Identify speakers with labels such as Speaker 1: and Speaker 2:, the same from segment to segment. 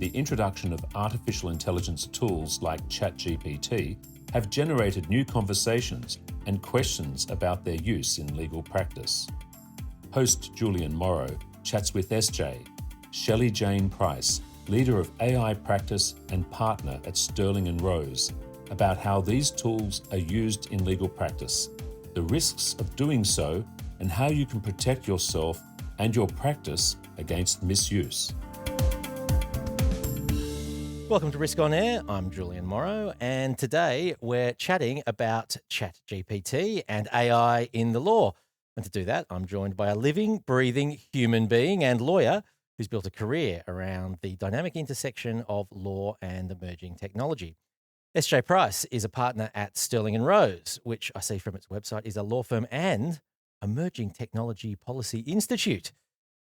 Speaker 1: the introduction of artificial intelligence tools like ChatGPT have generated new conversations and questions about their use in legal practice. Host Julian Morrow chats with Schellie-Jayne Price, leader of AI practice and partner at Stirling Rose, about how these tools are used in legal practice, the risks of doing so, and how you can protect yourself and your practice against misuse.
Speaker 2: Welcome to Risk On Air. I'm Julian Morrow, and today we're chatting about ChatGPT and AI in the law. And to do that, I'm joined by a living, breathing human being and lawyer who's built a career around the dynamic intersection of law and emerging technology. S.J. Price is a partner at Stirling Rose, which I see from its website is a law firm and Emerging Technology Policy Institute.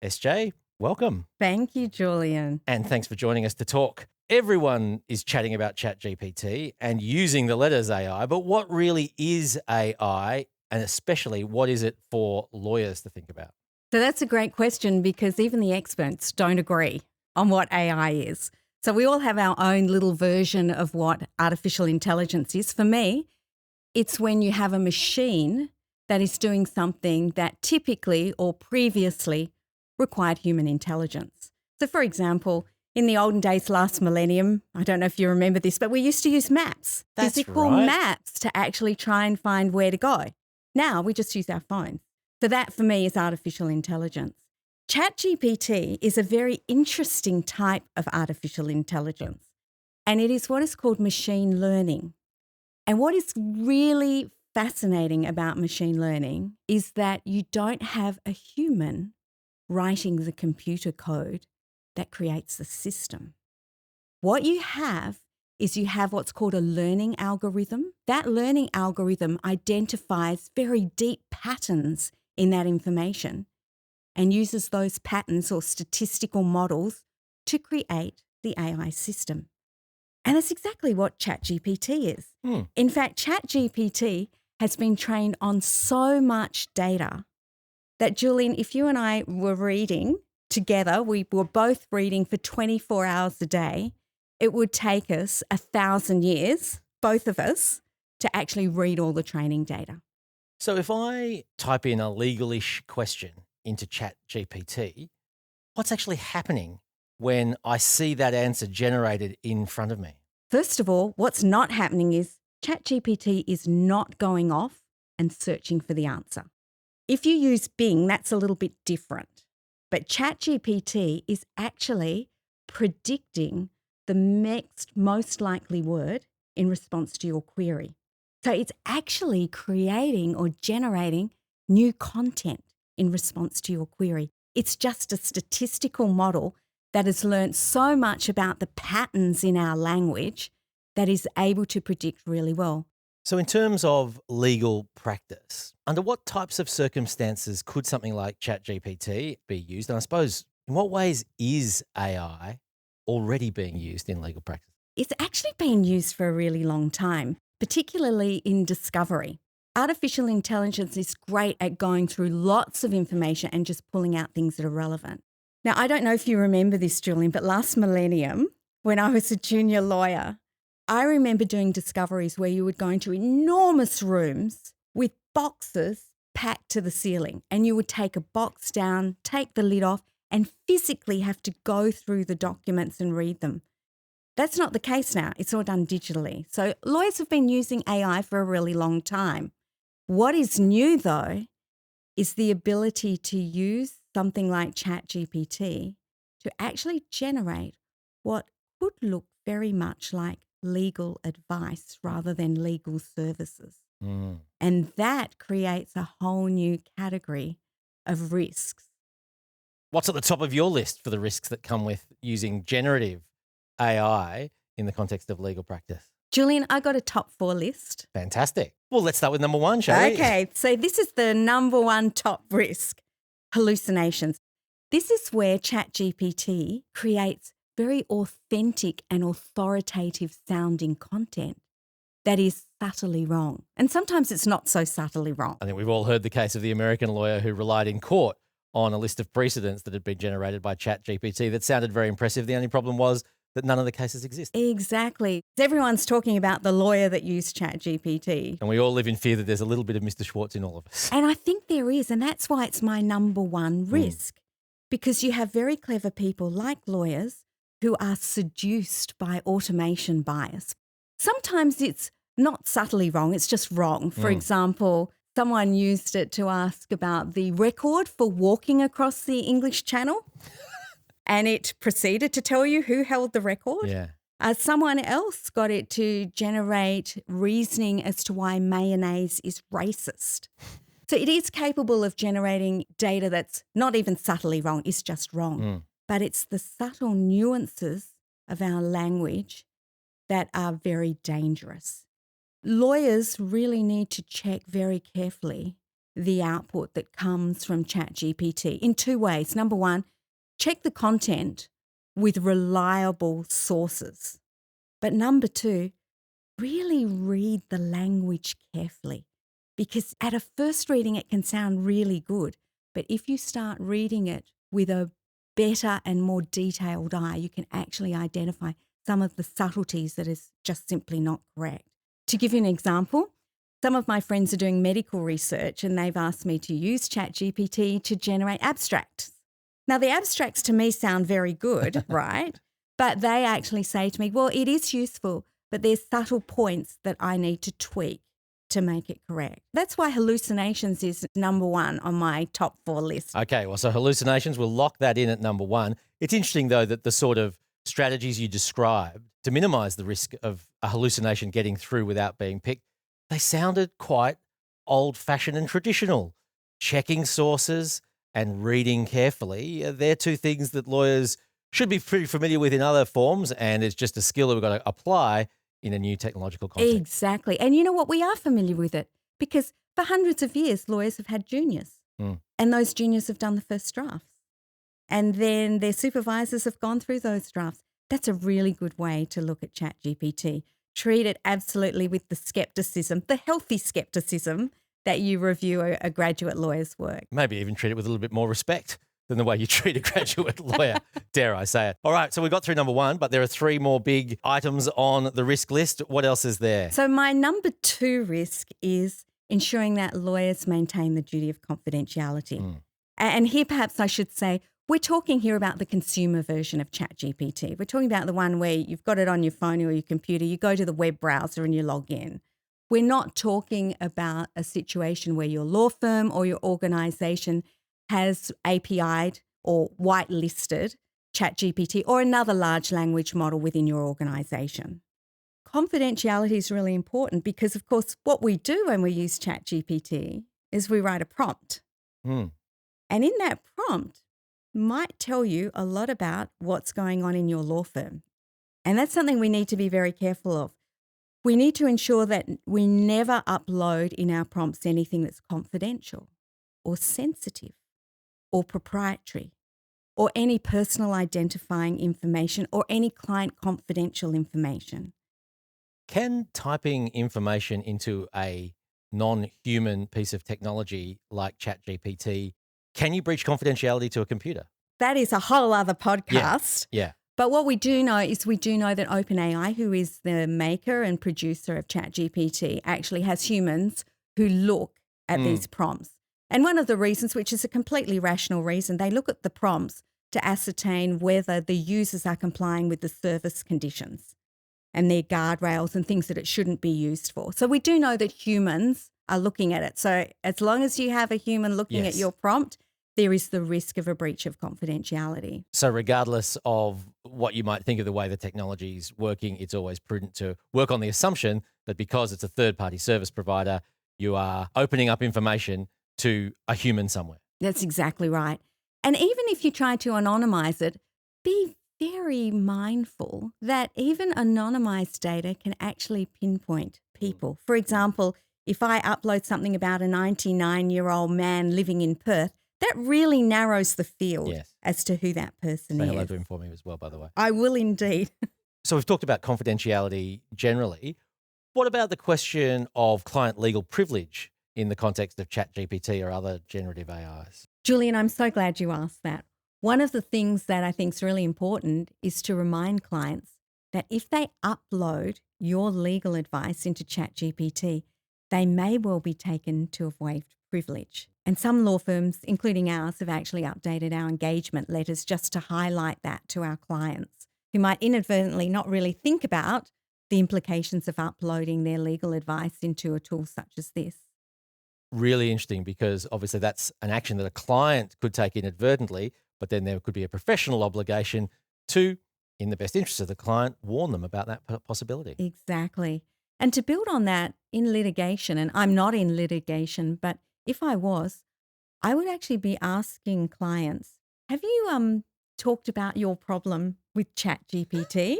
Speaker 2: S.J., welcome.
Speaker 3: Thank you, Julian.
Speaker 2: And thanks for joining us to talk. Everyone is chatting about ChatGPT and using the letters AI, but what really is AI, and especially what is it for lawyers to think about?
Speaker 3: So that's a great question because even the experts don't agree on what AI is. So we all have our own little version of what artificial intelligence is. For me, it's when you have a machine that is doing something that typically or previously required human intelligence. So for example, in the olden days, last millennium, I don't know if you remember this, but we used to use maps, physical maps to actually try and find where to go. Now we just use our phones. So that for me is artificial intelligence. ChatGPT is a very interesting type of artificial intelligence, and it is what is called machine learning. And what is really fascinating about machine learning is that you don't have a human writing the computer code that creates the system. What you have is you have what's called a learning algorithm. That learning algorithm identifies very deep patterns in that information and uses those patterns or statistical models to create the AI system. And that's exactly what ChatGPT is. In fact, ChatGPT has been trained on so much data that, Julian, if you and I were reading together, we were both reading for 24 hours a day, it would take us 1,000 years, both of us, to actually read all the training data.
Speaker 2: So if I type in a legal-ish question into ChatGPT, what's actually happening when I see that answer generated in front of me?
Speaker 3: First of all, what's not happening is ChatGPT is not going off and searching for the answer. If you use Bing, that's a little bit different. But ChatGPT is actually predicting the next most likely word in response to your query. So it's actually creating or generating new content in response to your query. It's just a statistical model that has learned so much about the patterns in our language that is able to predict really well.
Speaker 2: So in terms of legal practice, under what types of circumstances could something like ChatGPT be used? And I suppose, in what ways is AI already being used in legal practice?
Speaker 3: It's actually been used for a really long time, particularly in discovery. Artificial intelligence is great at going through lots of information and just pulling out things that are relevant. Now, I don't know if you remember this, Julian, but last millennium, when I was a junior lawyer, I remember doing discoveries where you would go into enormous rooms with boxes packed to the ceiling, and you would take a box down, take the lid off, and physically have to go through the documents and read them. That's not the case now. It's all done digitally. So lawyers have been using AI for a really long time. What is new, though, is the ability to use something like ChatGPT to actually generate what could look very much like legal advice rather than legal services. And that creates a whole new category of risks.
Speaker 2: What's at the top of your list for the risks that come with using generative AI in the context of legal practice?
Speaker 3: Julian, I got a top 4 list.
Speaker 2: Fantastic. Well, let's start with number 1, shall we?
Speaker 3: Okay, so this is the number 1 top risk, hallucinations. This is where ChatGPT creates very authentic and authoritative sounding content that is subtly wrong. And sometimes it's not so subtly wrong.
Speaker 2: I think we've all heard the case of the American lawyer who relied in court on a list of precedents that had been generated by ChatGPT that sounded very impressive. The only problem was that none of the cases exist.
Speaker 3: Exactly. Everyone's talking about the lawyer that used ChatGPT.
Speaker 2: And we all live in fear that there's a little bit of Mr. Schwartz in all of us.
Speaker 3: And I think there is, and that's why it's my number one risk, because you have very clever people like lawyers who are seduced by automation bias. Sometimes it's not subtly wrong, it's just wrong. For example, someone used it to ask about the record for walking across the English Channel, and it proceeded to tell you who held the record.
Speaker 2: Yeah.
Speaker 3: Someone else got it to generate reasoning as to why mayonnaise is racist. So it is capable of generating data that's not even subtly wrong, it's just wrong. But it's the subtle nuances of our language that are very dangerous. Lawyers really need to check very carefully the output that comes from ChatGPT in two ways. Number one, check the content with reliable sources. But number two, really read the language carefully, because at a first reading it can sound really good, but if you start reading it with a better and more detailed eye, you can actually identify some of the subtleties that is just simply not correct. To give you an example, some of my friends are doing medical research and they've asked me to use ChatGPT to generate abstracts. Now, the abstracts to me sound very good, right? But they actually say to me, well, it is useful, but there's subtle points that I need to tweak to make it correct. That's why hallucinations is number one on my top 4 list.
Speaker 2: Okay, well, so hallucinations, we'll lock that in at number 1. It's interesting, though, that the sort of strategies you described to minimise the risk of a hallucination getting through without being picked, they sounded quite old-fashioned and traditional. Checking sources and reading carefully, they're two things that lawyers should be pretty familiar with in other forms, and it's just a skill that we've got to apply in a new technological context.
Speaker 3: Exactly. And you know what? We are familiar with it because for hundreds of years, lawyers have had juniors and those juniors have done the first drafts. And then their supervisors have gone through those drafts. That's a really good way to look at ChatGPT. Treat it absolutely with the skepticism, the healthy skepticism that you review a graduate lawyer's work.
Speaker 2: Maybe even treat it with a little bit more respect than the way you treat a graduate lawyer, dare I say it. All right, so we got through number 1, but there are 3 more big items on the risk list. What else is there?
Speaker 3: So my number 2 risk is ensuring that lawyers maintain the duty of confidentiality. And here perhaps I should say, we're talking here about the consumer version of ChatGPT. We're talking about the one where you've got it on your phone or your computer, you go to the web browser and you log in. We're not talking about a situation where your law firm or your organisation has API'd or whitelisted ChatGPT or another large language model within your organisation. Confidentiality is really important because, of course, what we do when we use ChatGPT is we write a prompt. And in that prompt might tell you a lot about what's going on in your law firm. And that's something we need to be very careful of. We need to ensure that we never upload in our prompts anything that's confidential or sensitive or proprietary or any personal identifying information or any client confidential information.
Speaker 2: Can typing information into a non-human piece of technology like ChatGPT, can you breach confidentiality to a computer?
Speaker 3: That is a whole other podcast.
Speaker 2: Yeah.
Speaker 3: But what we do know is we do know that OpenAI, who is the maker and producer of ChatGPT, actually has humans who look at these prompts. And one of the reasons, which is a completely rational reason, they look at the prompts to ascertain whether the users are complying with the service conditions and their guardrails and things that it shouldn't be used for. So we do know that humans are looking at it. So as long as you have a human looking at your prompt, there is the risk of a breach of confidentiality.
Speaker 2: So regardless of what you might think of the way the technology is working, it's always prudent to work on the assumption that because it's a third-party service provider, you are opening up information to a human somewhere.
Speaker 3: That's exactly right. And even if you try to anonymize it, be very mindful that even anonymized data can actually pinpoint people. For example, if I upload something about a 99-year-old man living in Perth, that really narrows the field as to who that person is.
Speaker 2: Say hello to him for me as well, by the way.
Speaker 3: I will indeed.
Speaker 2: So we've talked about confidentiality generally. What about the question of client legal privilege in the context of ChatGPT or other generative AIs?
Speaker 3: Julian, I'm so glad you asked that. One of the things that I think is really important is to remind clients that if they upload your legal advice into ChatGPT, they may well be taken to have waived privilege. And some law firms, including ours, have actually updated our engagement letters just to highlight that to our clients who might inadvertently not really think about the implications of uploading their legal advice into a tool such as this.
Speaker 2: Really interesting, because obviously that's an action that a client could take inadvertently, but then there could be a professional obligation to, in the best interest of the client, warn them about that possibility.
Speaker 3: Exactly. And to build on that, in litigation, and I'm not in litigation, but if I was, I would actually be asking clients, have you talked about your problem with ChatGPT?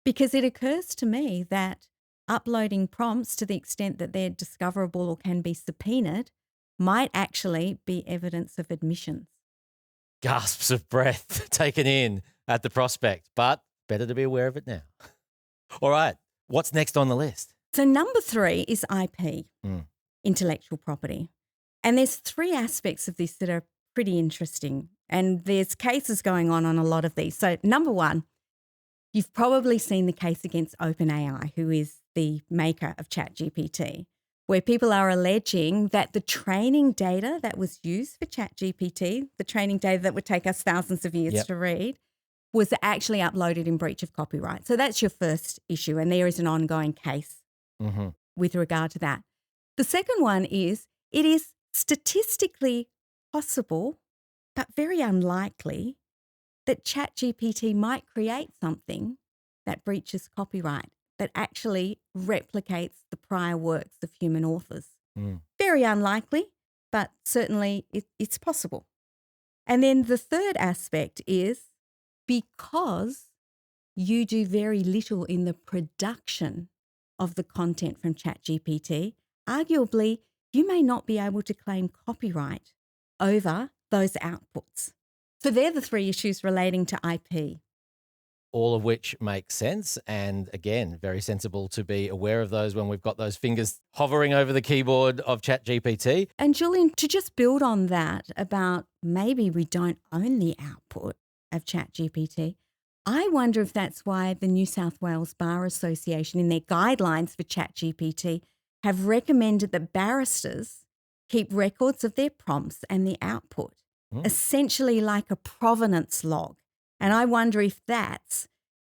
Speaker 3: Because it occurs to me that uploading prompts to the extent that they're discoverable or can be subpoenaed might actually be evidence of admissions.
Speaker 2: Gasps of breath taken in at the prospect, but better to be aware of it now. All right, what's next on the list?
Speaker 3: So number 3 is IP, intellectual property. And there's 3 aspects of this that are pretty interesting. And there's cases going on a lot of these. So number 1, you've probably seen the case against OpenAI, who is the maker of ChatGPT, where people are alleging that the training data that was used for ChatGPT, the training data that would take us thousands of years to read, was actually uploaded in breach of copyright. So that's your first issue, and there is an ongoing case with regard to that. The second one is it is statistically possible, but very unlikely, that ChatGPT might create something that breaches copyright, that actually replicates the prior works of human authors. Very unlikely, but certainly it's possible. And then the third aspect is because you do very little in the production of the content from ChatGPT, arguably you may not be able to claim copyright over those outputs. So they're the 3 issues relating to IP.
Speaker 2: All of which make sense. And again, very sensible to be aware of those when we've got those fingers hovering over the keyboard of ChatGPT.
Speaker 3: And Julian, to just build on that about maybe we don't own the output of ChatGPT, I wonder if that's why the New South Wales Bar Association, in their guidelines for ChatGPT, have recommended that barristers keep records of their prompts and the output, essentially like a provenance log. And I wonder if that's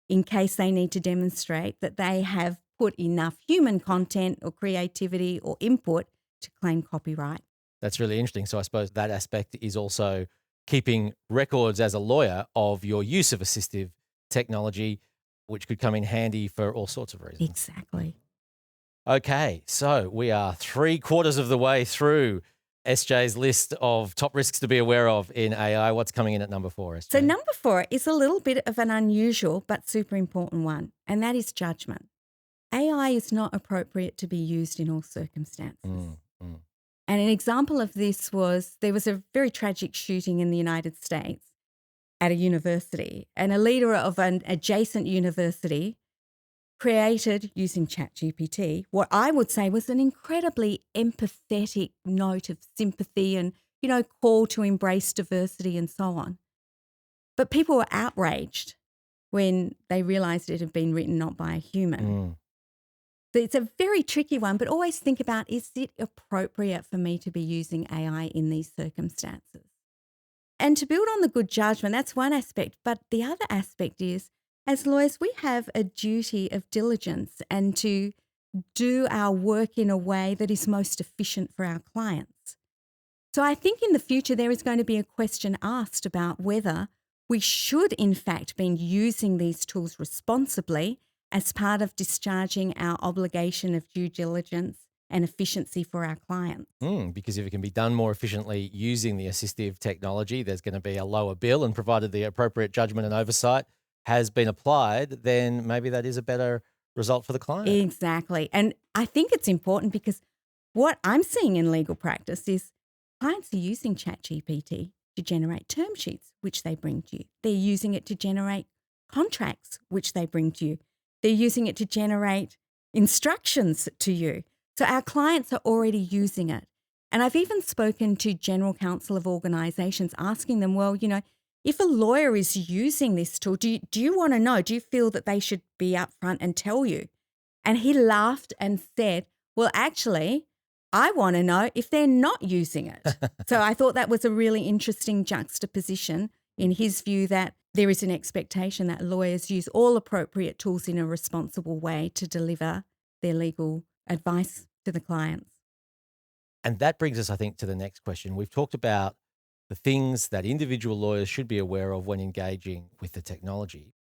Speaker 3: in case they need to demonstrate that they have put enough human content or creativity or input to claim copyright.
Speaker 2: That's really interesting. So I suppose that aspect is also keeping records as a lawyer of your use of assistive technology, which could come in handy for all sorts of reasons.
Speaker 3: Exactly.
Speaker 2: Okay, so we are 3/4 of the way through SJ's list of top risks to be aware of in AI. What's coming in at number 4, SJ?
Speaker 3: So number 4 is a little bit of an unusual but super important one, and that is judgment. AI is not appropriate to be used in all circumstances. And an example of this was there was a very tragic shooting in the United States at a university, and a leader of an adjacent university created, using ChatGPT, what I would say was an incredibly empathetic note of sympathy and, call to embrace diversity and so on. But people were outraged when they realised it had been written not by a human. So it's a very tricky one, but always think about, is it appropriate for me to be using AI in these circumstances? And to build on the good judgment, that's one aspect. But the other aspect is, as lawyers, we have a duty of diligence and to do our work in a way that is most efficient for our clients. So I think in the future there is going to be a question asked about whether we should in fact be using these tools responsibly as part of discharging our obligation of due diligence and efficiency for our clients.
Speaker 2: Because if it can be done more efficiently using the assistive technology, there's going to be a lower bill, and provided the appropriate judgment and oversight has been applied, then maybe that is a better result for the client.
Speaker 3: Exactly. And I think it's important because what I'm seeing in legal practice is clients are using ChatGPT to generate term sheets, which they bring to you. They're using it to generate contracts, which they bring to you. They're using it to generate instructions to you. So our clients are already using it. And I've even spoken to general counsel of organisations asking them, well, if a lawyer is using this tool, do you want to know? Do you feel that they should be upfront and tell you? And he laughed and said, well, actually, I want to know if they're not using it. So I thought that was a really interesting juxtaposition in his view that there is an expectation that lawyers use all appropriate tools in a responsible way to deliver their legal advice to the clients.
Speaker 2: And that brings us, I think, to the next question. We've talked about the things that individual lawyers should be aware of when engaging with the technology.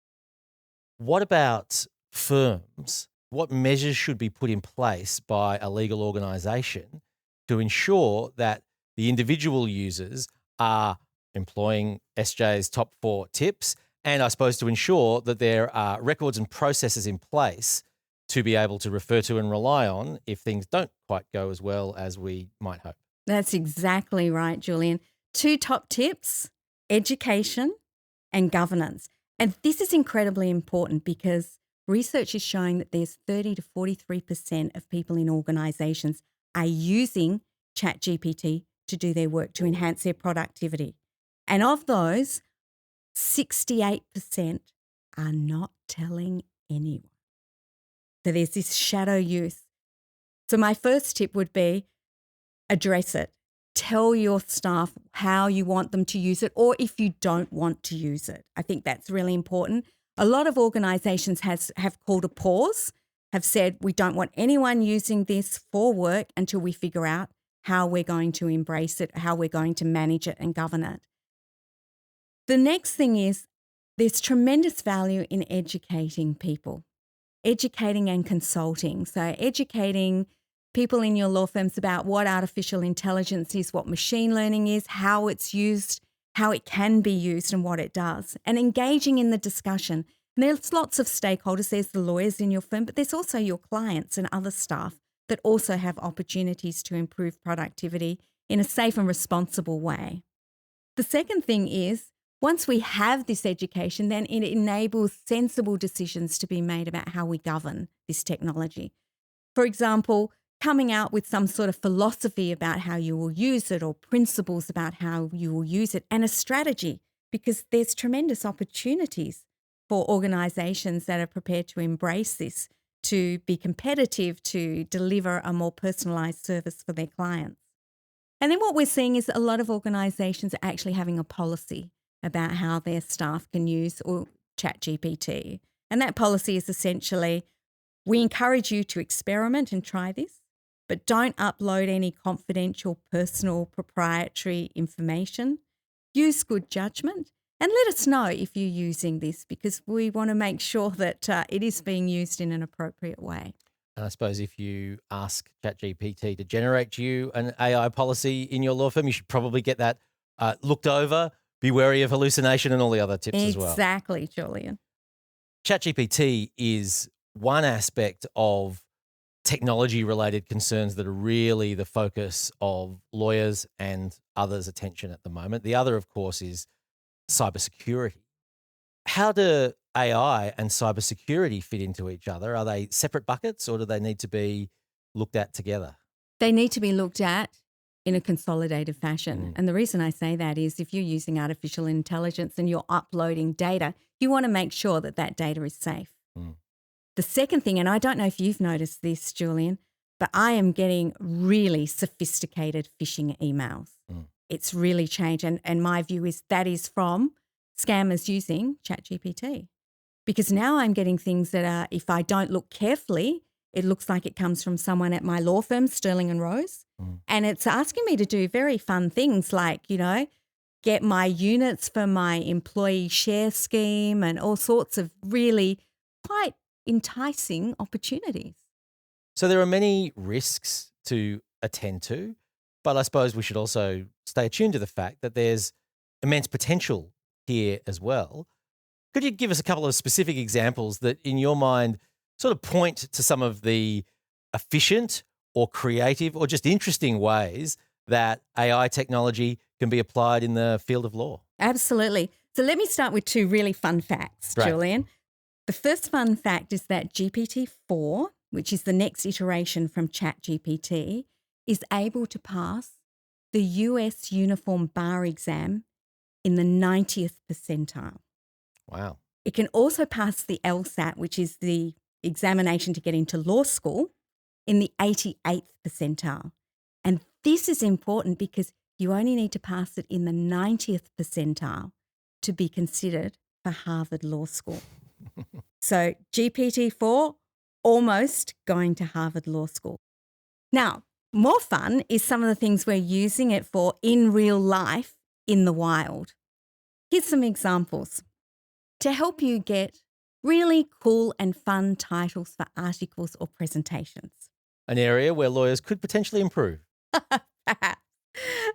Speaker 2: What about firms? What measures should be put in place by a legal organisation to ensure that the individual users are employing SJ's top 4 tips, and I suppose to ensure that there are records and processes in place to be able to refer to and rely on if things don't quite go as well as we might hope?
Speaker 3: That's exactly right, Julian. 2 top tips: education and governance. And this is incredibly important because research is showing that there's 30 to 43% of people in organisations are using ChatGPT to do their work, to enhance their productivity. And of those, 68% are not telling anyone. So there's this shadow use. So my first tip would be address it. Tell your staff how you want them to use it, or if you don't want to use it. I think that's really important. A lot of organisations have called a pause, have said we don't want anyone using this for work until we figure out how we're going to embrace it, how we're going to manage it and govern it. The next thing is there's tremendous value in educating people, educating and consulting. So educating people in your law firms about what artificial intelligence is, what machine learning is, how it's used, how it can be used and what it does, and engaging in the discussion. And there's lots of stakeholders. There's the lawyers in your firm, but there's also your clients and other staff that also have opportunities to improve productivity in a safe and responsible way. The second thing is, once we have this education, then it enables sensible decisions to be made about how we govern this technology. For example, coming out with some sort of philosophy about how you will use it, or principles about how you will use it, and a strategy, because there's tremendous opportunities for organisations that are prepared to embrace this, to be competitive, to deliver a more personalised service for their clients. And then what we're seeing is a lot of organisations are actually having a policy about how their staff can use or ChatGPT. And that policy is essentially, we encourage you to experiment and try this, but don't upload any confidential, personal, proprietary information. Use good judgment and let us know if you're using this, because we want to make sure that it is being used in an appropriate way.
Speaker 2: And I suppose if you ask ChatGPT to generate you an AI policy in your law firm, you should probably get that looked over. Be wary of hallucination and all the other tips as well.
Speaker 3: Exactly, Julian.
Speaker 2: ChatGPT is one aspect of technology-related concerns that are really the focus of lawyers and others' attention at the moment. The other, of course, is cybersecurity. How do AI and cybersecurity fit into each other? Are they separate buckets, or do they need to be looked at together?
Speaker 3: They need to be looked at in a consolidated fashion. And the reason I say that is if you're using artificial intelligence and you're uploading data, you want to make sure that that data is safe. The second thing, and I don't know if you've noticed this, Julian, but I am getting really sophisticated phishing emails. It's really changed. And my view is that is from scammers using ChatGPT. Because now I'm getting things that are, if I don't look carefully, it looks like it comes from someone at my law firm, Stirling Rose. And it's asking me to do very fun things like, get my units for my employee share scheme and all sorts of really quite enticing opportunities.
Speaker 2: So there are many risks to attend to, but I suppose we should also stay attuned to the fact that there's immense potential here as well. Could you give us a couple of specific examples that in your mind sort of point to some of the efficient or creative or just interesting ways that AI technology can be applied in the field of law?
Speaker 3: Absolutely. So let me start with 2 really fun facts,
Speaker 2: Great.
Speaker 3: Julian. The first fun fact is that GPT-4, which is the next iteration from ChatGPT, is able to pass the US Uniform Bar exam in the 90th percentile.
Speaker 2: Wow.
Speaker 3: It can also pass the LSAT, which is the examination to get into law school, in the 88th percentile. And this is important because you only need to pass it in the 90th percentile to be considered for Harvard Law School. So GPT-4, almost going to Harvard Law School. Now, more fun is some of the things we're using it for in real life in the wild. Here's some examples. To help you get really cool and fun titles for articles or presentations.
Speaker 2: An area where lawyers could potentially improve.
Speaker 3: Perhaps.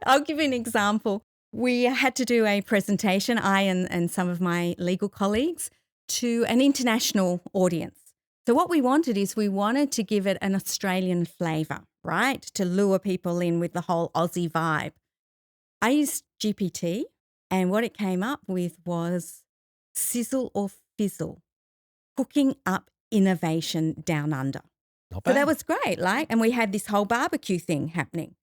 Speaker 3: I'll give you an example. We had to do a presentation, I and some of my legal colleagues, to an international audience. So what we wanted is we wanted to give it an Australian flavour, right? To lure people in with the whole Aussie vibe. I used GPT, and what it came up with was sizzle or fizzle, cooking up innovation down under.
Speaker 2: Not
Speaker 3: So
Speaker 2: bad.
Speaker 3: that was great, and we had this whole barbecue thing happening.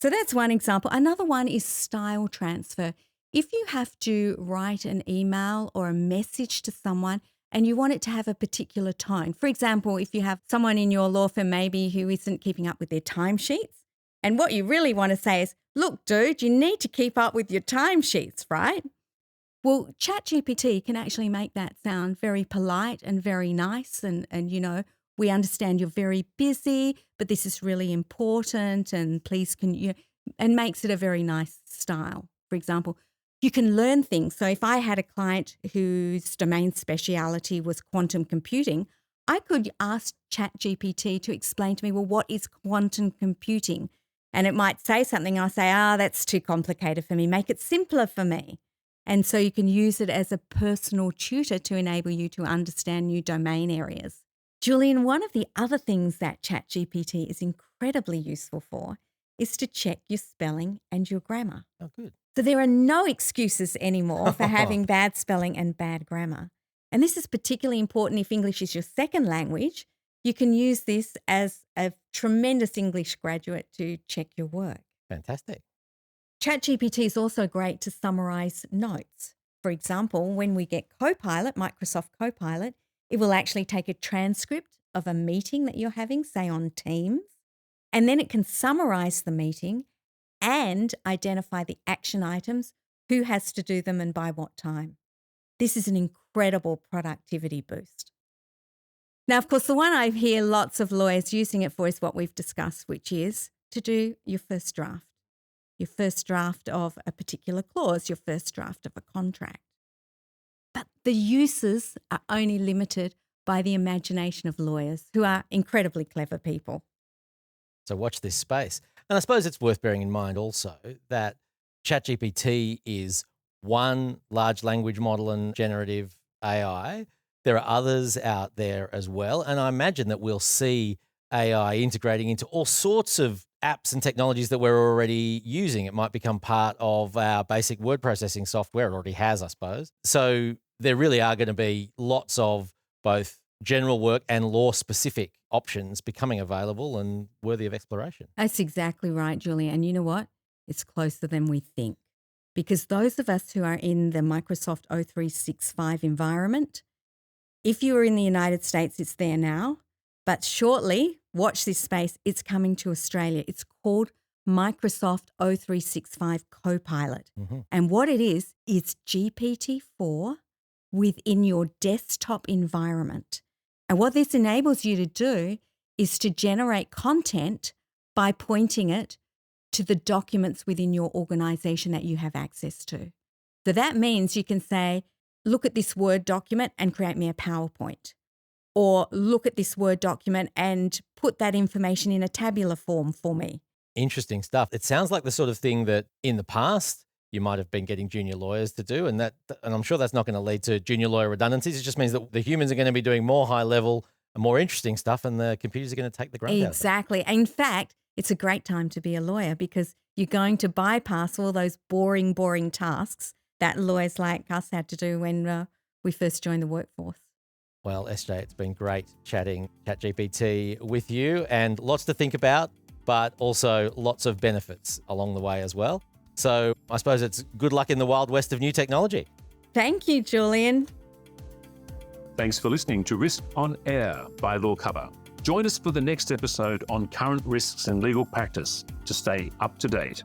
Speaker 3: So that's one example. Another one is style transfer. If you have to write an email or a message to someone and you want it to have a particular tone, for example, if you have someone in your law firm maybe who isn't keeping up with their timesheets, and what you really want to say is, look, dude, you need to keep up with your timesheets, right? Well, ChatGPT can actually make that sound very polite and very nice and we understand you're very busy, but this is really important and please can you, and makes it a very nice style. For example, you can learn things. So if I had a client whose domain speciality was quantum computing, I could ask ChatGPT to explain to me, well, what is quantum computing? And it might say something, I'll say, that's too complicated for me. Make it simpler for me. And so you can use it as a personal tutor to enable you to understand new domain areas. Julian, one of the other things that ChatGPT is incredibly useful for is to check your spelling and your grammar.
Speaker 2: Oh, good.
Speaker 3: So there are no excuses anymore for having bad spelling and bad grammar. And this is particularly important if English is your second language. You can use this as a tremendous English graduate to check your work.
Speaker 2: Fantastic.
Speaker 3: ChatGPT is also great to summarize notes. For example, when we get Copilot, Microsoft Copilot, it will actually take a transcript of a meeting that you're having, say on Teams, and then it can summarize the meeting and identify the action items, who has to do them and by what time. This is an incredible productivity boost. Now, of course, the one I hear lots of lawyers using it for is what we've discussed, which is to do your first draft. Your first draft of a particular clause, your first draft of a contract. But the uses are only limited by the imagination of lawyers who are incredibly clever people.
Speaker 2: So watch this space. And I suppose it's worth bearing in mind also that ChatGPT is one large language model and generative AI. There are others out there as well. And I imagine that we'll see AI integrating into all sorts of apps and technologies that we're already using. It might become part of our basic word processing software. It already has, I suppose. So there really are going to be lots of both general work and law-specific options becoming available and worthy of exploration.
Speaker 3: That's exactly right, Julia. And you know what? It's closer than we think. Because those of us who are in the Microsoft 0365 environment, if you are in the United States, it's there now. But shortly, watch this space, it's coming to Australia. It's called Microsoft 0365 Copilot.
Speaker 2: Mm-hmm.
Speaker 3: And what it is GPT-4 within your desktop environment. And what this enables you to do is to generate content by pointing it to the documents within your organization that you have access to. So that means you can say, look at this Word document and create me a PowerPoint. Or look at this Word document and put that information in a tabular form for me.
Speaker 2: Interesting stuff. It sounds like the sort of thing that in the past you might have been getting junior lawyers to do, and I'm sure that's not going to lead to junior lawyer redundancies. It just means that the humans are going to be doing more high level and more interesting stuff, and the computers are going to take the grunt out of it.
Speaker 3: Exactly. In fact, it's a great time to be a lawyer because you're going to bypass all those boring tasks that lawyers like us had to do when we first joined the workforce.
Speaker 2: Well, SJ, it's been great chatting ChatGPT with you, and lots to think about, but also lots of benefits along the way as well. So I suppose it's good luck in the wild west of new technology.
Speaker 3: Thank you, Julian.
Speaker 1: Thanks for listening to Risk on Air by Law Cover. Join us for the next episode on current risks in legal practice to stay up to date.